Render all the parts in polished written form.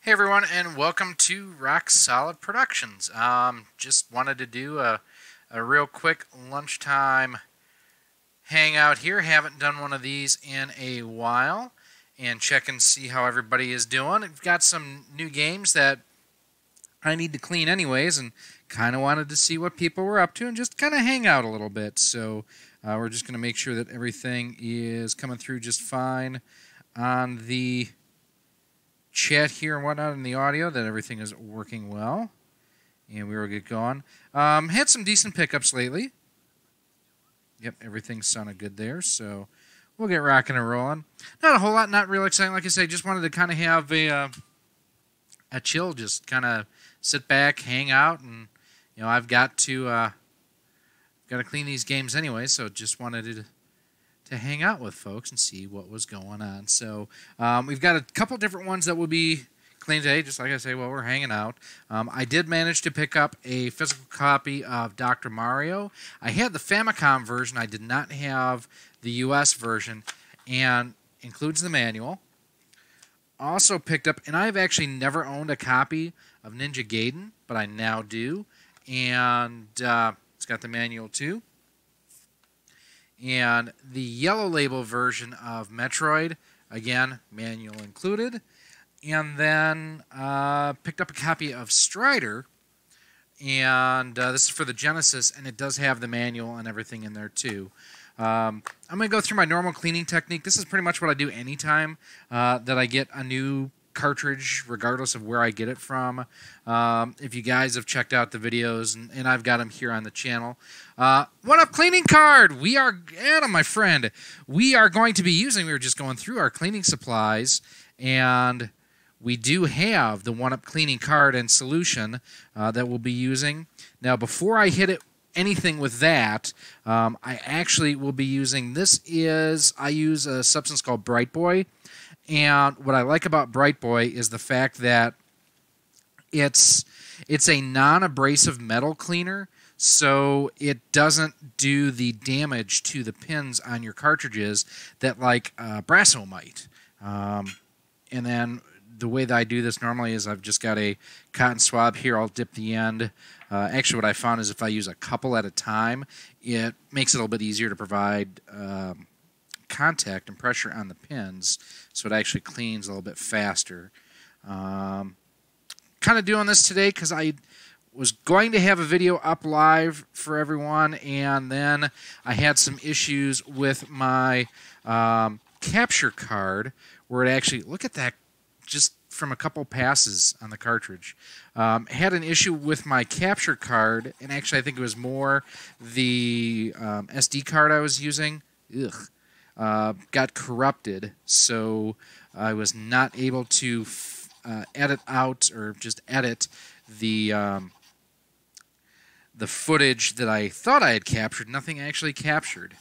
Hey everyone, and welcome to Rock Solid Productions. Just wanted to do a real quick lunchtime hangout here. Haven't done one of these in a while, and check and see how everybody is doing. I've got some new games that I need to clean anyways, and kind of wanted to see what people were up to and just kind of hang out a little bit. So we're just going to make sure that everything is coming through just fine on the chat here and whatnot in the audio, that everything is working well, and we will get going. Had some decent pickups lately. Yep, everything sounded good there, so we'll get rocking and rolling. Not a whole lot, not real exciting. Like I say, just wanted to kind of have a chill, just kind of sit back, hang out, and I've got to clean these games anyway, so just wanted to hang out with folks and see what was going on. So we've got a couple different ones that will be cleaned today, just like I say, while we're hanging out. I did manage to pick up a physical copy of Dr. Mario. I had the Famicom version. I did not have the US version, and includes the manual. Also picked up, and I've actually never owned a copy of Ninja Gaiden, but I now do, and it's got the manual too. And the yellow label version of Metroid, again, manual included. And then picked up a copy of Strider, and this is for the Genesis, and it does have the manual and everything in there too. I'm going to go through my normal cleaning technique. This is pretty much what I do anytime that I get a new cartridge, regardless of where I get it from. If you guys have checked out the videos, and I've got them here on the channel. What up, cleaning card? We are, Adam, my friend, we are going to be using, we were just going through our cleaning supplies, and we do have the 1UP cleaning card and solution that we'll be using. Now, before I hit it anything with that, I actually will be using, I use a substance called Brite Boy. And what I like about Brite Boy is the fact that it's a non-abrasive metal cleaner, so it doesn't do the damage to the pins on your cartridges that like Brasso might. And then the way that I do this normally is I've just got a cotton swab here. I'll dip the end. Actually, what I found is if I use a couple at a time, it makes it a little bit easier to provide contact and pressure on the pins, so it actually cleans a little bit faster. Kind of doing this today because I was going to have a video up live for everyone, and then I had some issues with my capture card where it actually, look at that, just from a couple passes on the cartridge. Had an issue with my capture card, and actually I think it was more the SD card I was using. Got corrupted, so I was not able to edit out, or just edit the footage that I thought I had captured. Nothing actually captured.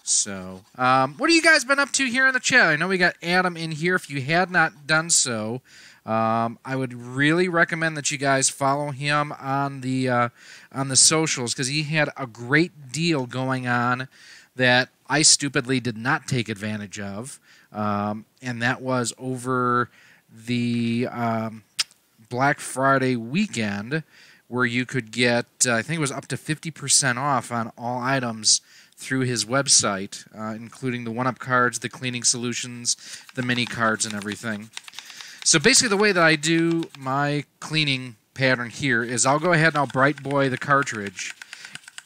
So, what have you guys been up to here in the chat? I know we got Adam in here. If you had not done so, I would really recommend that you guys follow him on the socials, because he had a great deal going on that I stupidly did not take advantage of, and that was over the Black Friday weekend, where you could get, I think it was up to 50% off on all items through his website, including the 1UP cards, the cleaning solutions, the mini cards, and everything. So basically the way that I do my cleaning pattern here is I'll go ahead and I'll Brite Boy the cartridge,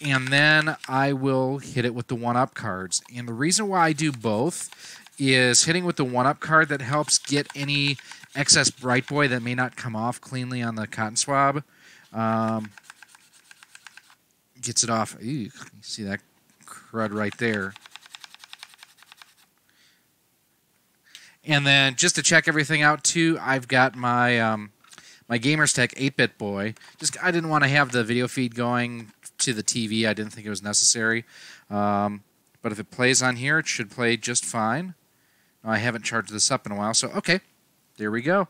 and then I will hit it with the 1UP cards. And the reason why I do both is hitting with the 1UP card that helps get any excess Brite Boy that may not come off cleanly on the cotton swab. Gets it off. Ew, you see that crud right there. And then just to check everything out too, I've got my my Gamer's Tech 8-bit boy. I didn't want to have the video feed going to the TV. I didn't think it was necessary. But if it plays on here, it should play just fine. I haven't charged this up in a while, so okay, there we go.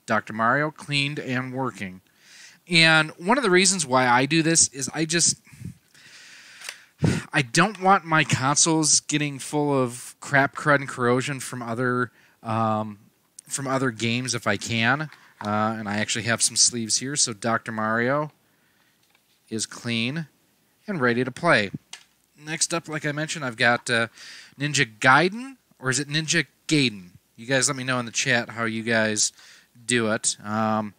Dr. Mario cleaned and working. And one of the reasons why I do this is I don't want my consoles getting full of crap, crud, and corrosion from other from other games if I can. And I actually have some sleeves here, so Dr. Mario is clean and ready to play. Next up, like I mentioned, I've got Ninja Gaiden, or is it Ninja Gaiden? You guys let me know in the chat how you guys do it. And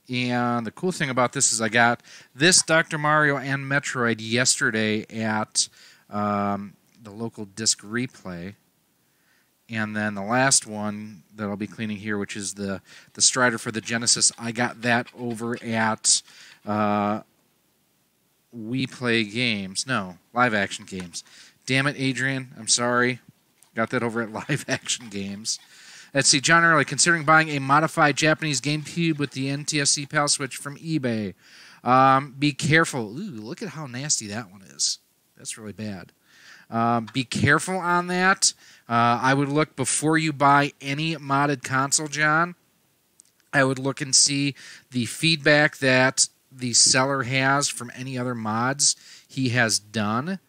the cool thing about this is I got this Dr. Mario and Metroid yesterday at the local disc replay. And then the last one that I'll be cleaning here, which is the Strider for the Genesis, I got that over at We Play Games. No, Live Action Games. Damn it, Adrian. I'm sorry. Got that over at Live Action Games. Let's see, John Early, considering buying a modified Japanese GameCube with the NTSC PAL switch from eBay. Be careful. Ooh, look at how nasty that one is. That's really bad. Be careful on that. I would look before you buy any modded console, John. I would look and see the feedback that the seller has from any other mods he has done.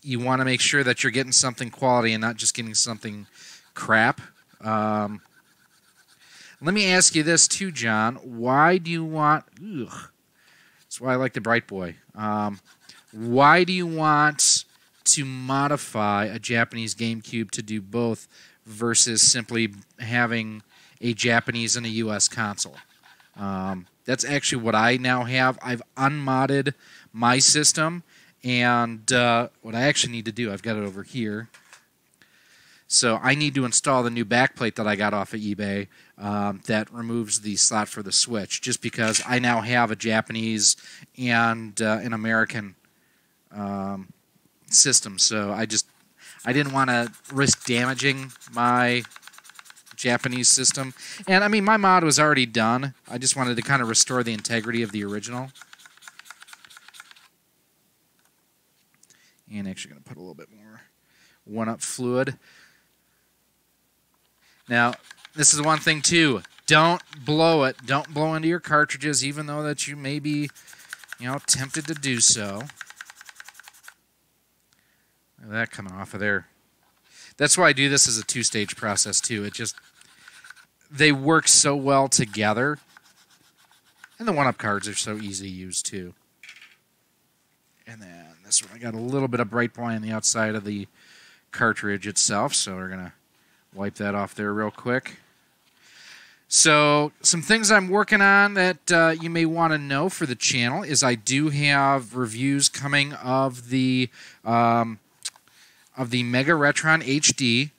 You want to make sure that you're getting something quality and not just getting something crap. Let me ask you this too, John. Why do you want... Ugh, that's why I like the Brite Boy. Why do you want to modify a Japanese GameCube to do both versus simply having a Japanese and a US console? That's actually what I now have. I've unmodded my system, and what I actually need to do, I've got it over here. So I need to install the new backplate that I got off of eBay that removes the slot for the Switch, just because I now have a Japanese and an American system. So I didn't want to risk damaging my Japanese system. And I mean, my mod was already done. I just wanted to kind of restore the integrity of the original. And actually going to put a little bit more 1-up fluid. Now, this is one thing too. Don't blow it. Don't blow into your cartridges, even though that you may be, tempted to do so. Look at that coming off of there. That's why I do this as a two-stage process too. They work so well together. And the 1-up cards are so easy to use too. And then this one, I got a little bit of Brite Boy on the outside of the cartridge itself, so we're going to wipe that off there real quick. So some things I'm working on that you may want to know for the channel is I do have reviews coming of the Mega Retron HD,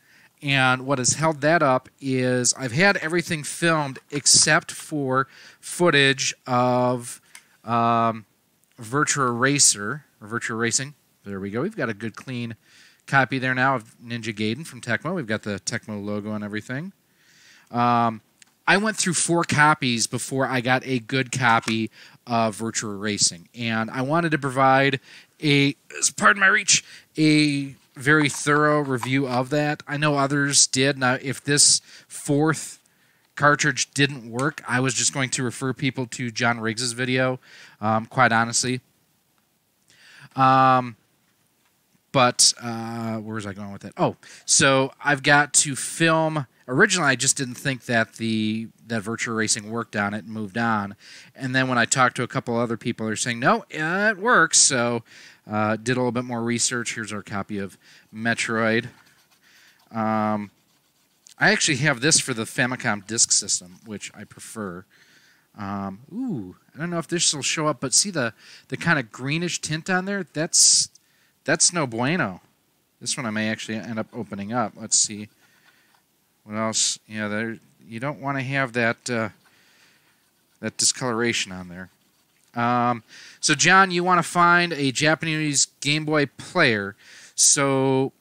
and what has held that up is I've had everything filmed except for footage of Virtua Racing. There we go. We've got a good clean copy there now of Ninja Gaiden from Tecmo. We've got the Tecmo logo and everything. I went through 4 copies before I got a good copy of Virtua Racing, and I wanted to provide pardon my reach, a very thorough review of that. I know others did. Now, if this 4th cartridge didn't work, I was just going to refer people to John Riggs's video, quite honestly. But where was I going with that? Oh, so I've got to film. Originally, I just didn't think that that Virtua Racing worked on it and moved on. And then when I talked to a couple other people, they're saying, no, it works. So did a little bit more research. Here's our copy of Metroid. I actually have this for the Famicom Disk System, which I prefer. Ooh, I don't know if this will show up, but see the kind of greenish tint on there? That's no bueno. This one I may actually end up opening up. Let's see. What else? Yeah, you don't want to have that that discoloration on there. So, John, you want to find a Japanese Game Boy player. So,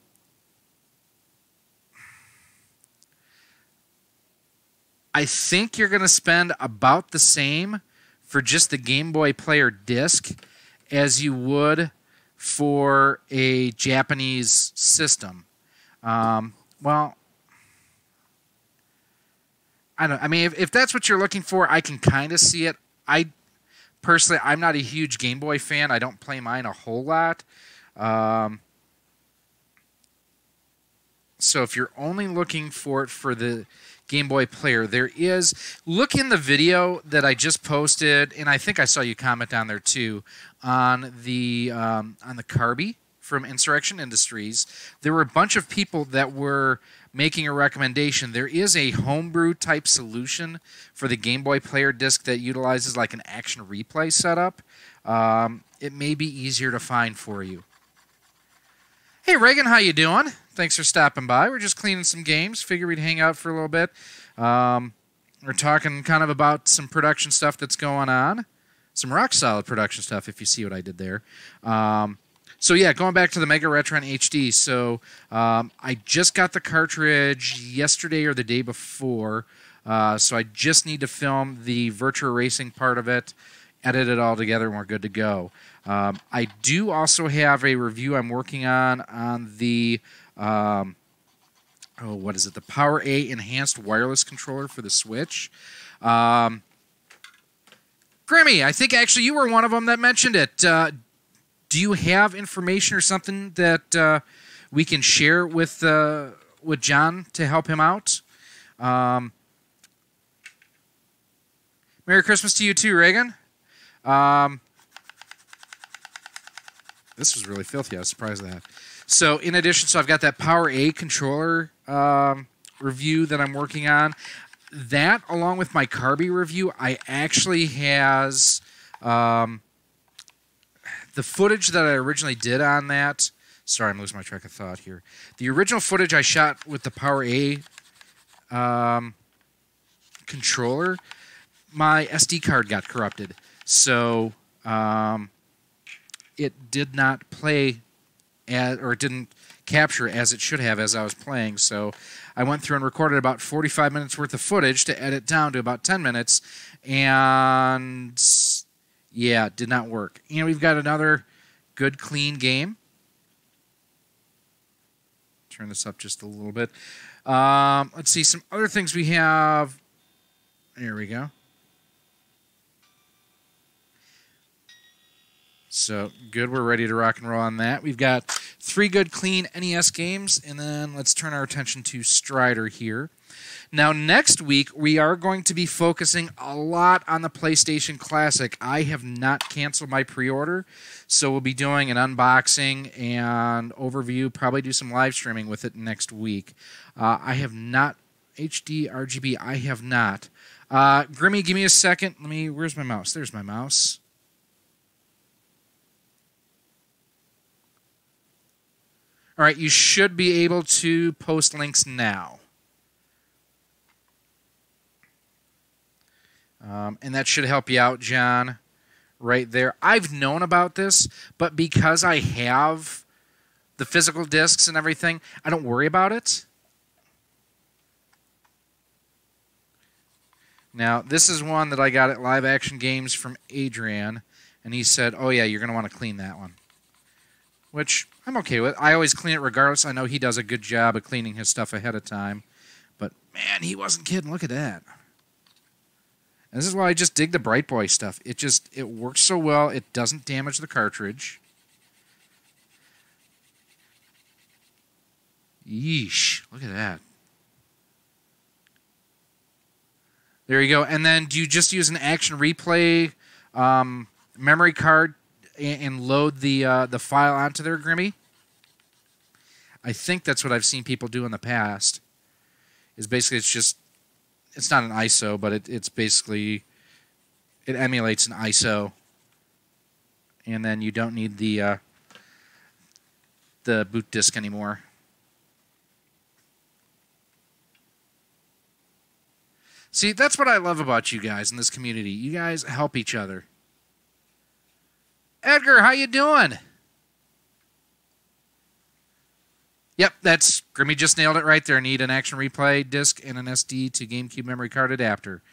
I think you're going to spend about the same for just the Game Boy Player disc as you would for a Japanese system. Well, I mean, if that's what you're looking for, I can kind of see it. Personally, I'm not a huge Game Boy fan. I don't play mine a whole lot. So So if you're only looking for it for the Game Boy player, there is. Look in the video that I just posted, and I think I saw you comment on there too, on the Carby from Insurrection Industries. There were a bunch of people that were making a recommendation. There is a homebrew type solution for the Game Boy player disc that utilizes like an action replay setup. It may be easier to find for you. Hey Reagan, how you doing? Thanks for stopping by. We're just cleaning some games. Figure we'd hang out for a little bit. We're talking kind of about some production stuff that's going on. Some rock solid production stuff, if you see what I did there. So yeah, going back to the Mega Retron HD. So I just got the cartridge yesterday or the day before. So I just need to film the virtual racing part of it, edit it all together, and we're good to go. I do also have a review I'm working on the what is it? The Power A Enhanced Wireless Controller for the Switch. Grimmy, I think actually you were one of them that mentioned it. Do you have information or something that we can share with John to help him out? Merry Christmas to you too, Reagan. This was really filthy. I was surprised at that. So in addition, so I've got that Power A controller review that I'm working on. That, along with my Carby review, I actually has the footage that I originally did on that. Sorry, I'm losing my track of thought here. The original footage I shot with the Power A controller, my SD card got corrupted. So it did not play or it didn't capture as it should have as I was playing. So I went through and recorded about 45 minutes worth of footage to edit down to about 10 minutes. And yeah, it did not work. And we've got another good, clean game. Turn this up just a little bit. Let's see, some other things we have. There we go. So, good, we're ready to rock and roll on that. We've got 3 good, clean NES games, and then let's turn our attention to Strider here. Now, next week, we are going to be focusing a lot on the PlayStation Classic. I have not canceled my pre-order, so we'll be doing an unboxing and overview, probably do some live streaming with it next week. I have not, HD, RGB, I have not. Grimmy, give me a second. Where's my mouse? There's my mouse. All right, you should be able to post links now. And that should help you out, John, right there. I've known about this, but because I have the physical discs and everything, I don't worry about it. Now, this is one that I got at Live Action Games from Adrian, and he said, oh yeah, you're going to want to clean that one. Which I'm okay with. I always clean it regardless. I know he does a good job of cleaning his stuff ahead of time. But, man, he wasn't kidding. Look at that. And this is why I just dig the Brite Boy stuff. It works so well. It doesn't damage the cartridge. Yeesh. Look at that. There you go. And then do you just use an action replay memory card and load the file onto there, Grimmy? I think that's what I've seen people do in the past. Is basically it's not an ISO, but it's basically it emulates an ISO, and then you don't need the boot disk anymore. See, that's what I love about you guys in this community. You guys help each other. Edgar, how you doing? Yep, that's Grimmy just nailed it right there. Need an action replay disc and an SD to GameCube memory card adapter.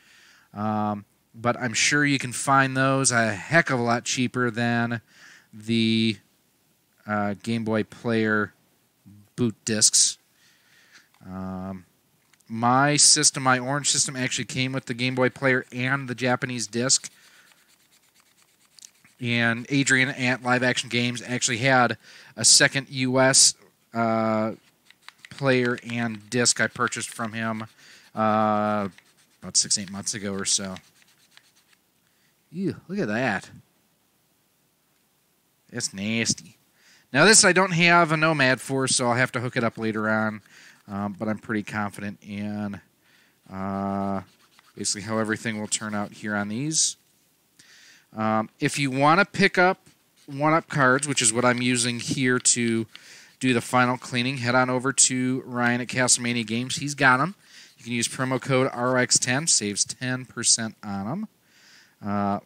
But I'm sure you can find those a heck of a lot cheaper than the Game Boy Player boot discs. My system, my orange system, actually came with the Game Boy Player and the Japanese disc. And Adrian at Live Action Games actually had a second U.S. player and disc I purchased from him about 6-8 months ago or so. Ew, look at that. That's nasty. Now this I don't have a Nomad for, so I'll have to hook it up later on. But I'm pretty confident in basically how everything will turn out here on these. If you want to pick up one-up cards, which is what I'm using here to do the final cleaning, head on over to Ryan at Castlemania Games. He's got them. You can use promo code RX10, saves 10% on them.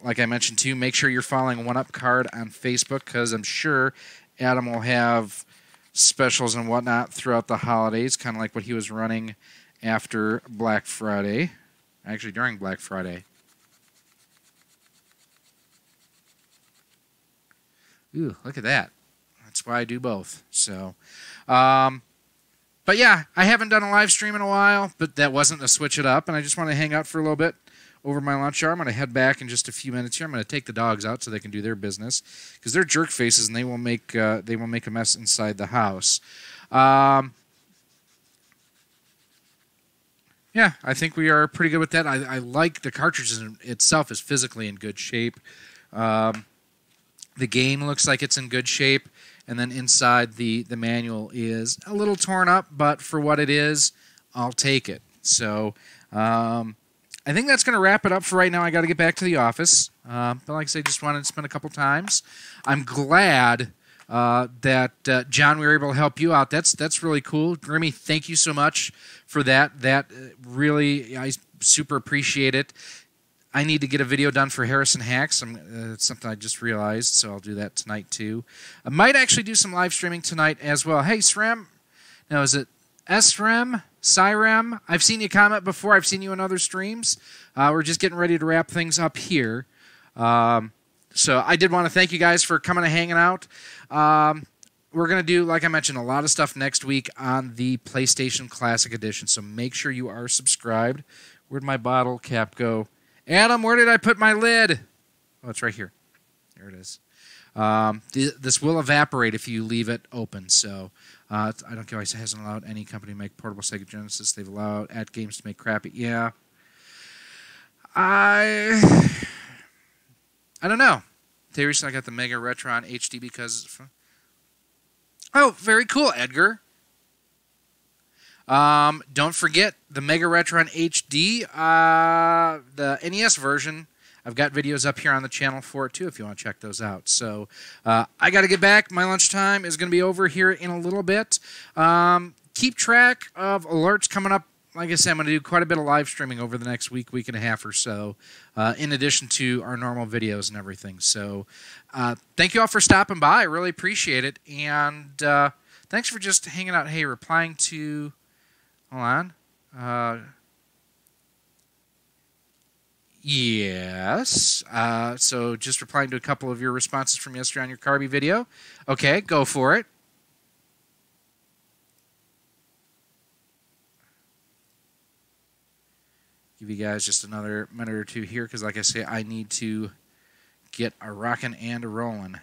Like I mentioned too, make sure you're following One Up Card on Facebook, because I'm sure Adam will have specials and whatnot throughout the holidays, kind of like what he was running after Black Friday. Actually, during Black Friday. Ooh, look at that. That's why I do both. So, but yeah, I haven't done a live stream in a while, but that wasn't to switch it up, and I just want to hang out for a little bit over my lunch hour. I'm going to head back in just a few minutes here. I'm going to take the dogs out so they can do their business, because they're jerk faces and they will make a mess inside the house. Yeah, I think we are pretty good with that. I like the cartridge itself is physically in good shape. The game looks like it's in good shape, and then inside the manual is a little torn up, but for what it is, I'll take it. So I think that's going to wrap it up for right now. I got to get back to the office. But like I said, just wanted to spend a couple times. I'm glad that John, we were able to help you out. That's really cool. Grimmy, thank you so much for that. That really, I super appreciate it. I need to get a video done for Harrison Hacks. It's something I just realized, so I'll do that tonight too. I might actually do some live streaming tonight as well. Hey, SREM. No, is it SREM? Cyrem? I've seen you comment before. I've seen you in other streams. We're just getting ready to wrap things up here. So I did want to thank you guys for coming and hanging out. We're going to do, like I mentioned, a lot of stuff next week on the PlayStation Classic Edition, so make sure you are subscribed. Where'd my bottle cap go? Adam, where did I put my lid? Oh, it's right here. There it is. This will evaporate if you leave it open, so I don't care why it hasn't allowed any company to make portable Sega Genesis. They've allowed at games to make crappy. Yeah. I don't know. They recently got the Mega Retron HD because... Oh, very cool, Edgar. Don't forget the Mega Retron HD, the NES version. I've got videos up here on the channel for it, too, if you want to check those out. So I got to get back. My lunchtime is going to be over here in a little bit. Keep track of alerts coming up. Like I said, I'm going to do quite a bit of live streaming over the next week and a half or so, in addition to our normal videos and everything. So thank you all for stopping by. I really appreciate it. And thanks for just hanging out. Hey, replying to... Hold on. Yes. So just replying to a couple of your responses from yesterday on your Carby video. Okay, go for it. Give you guys just another minute or two here, because like I say, I need to get a rockin' and a rollin'.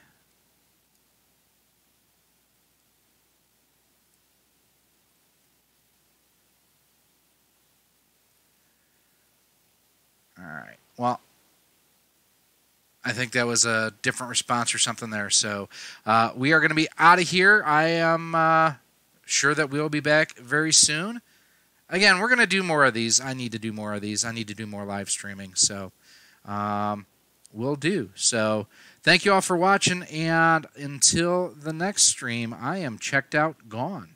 All right. Well, I think that was a different response or something there. So we are going to be out of here. I am sure that we'll be back very soon. Again, we're going to do more of these. I need to do more of these. I need to do more live streaming. So we'll do. So thank you all for watching. And until the next stream, I am checked out, gone.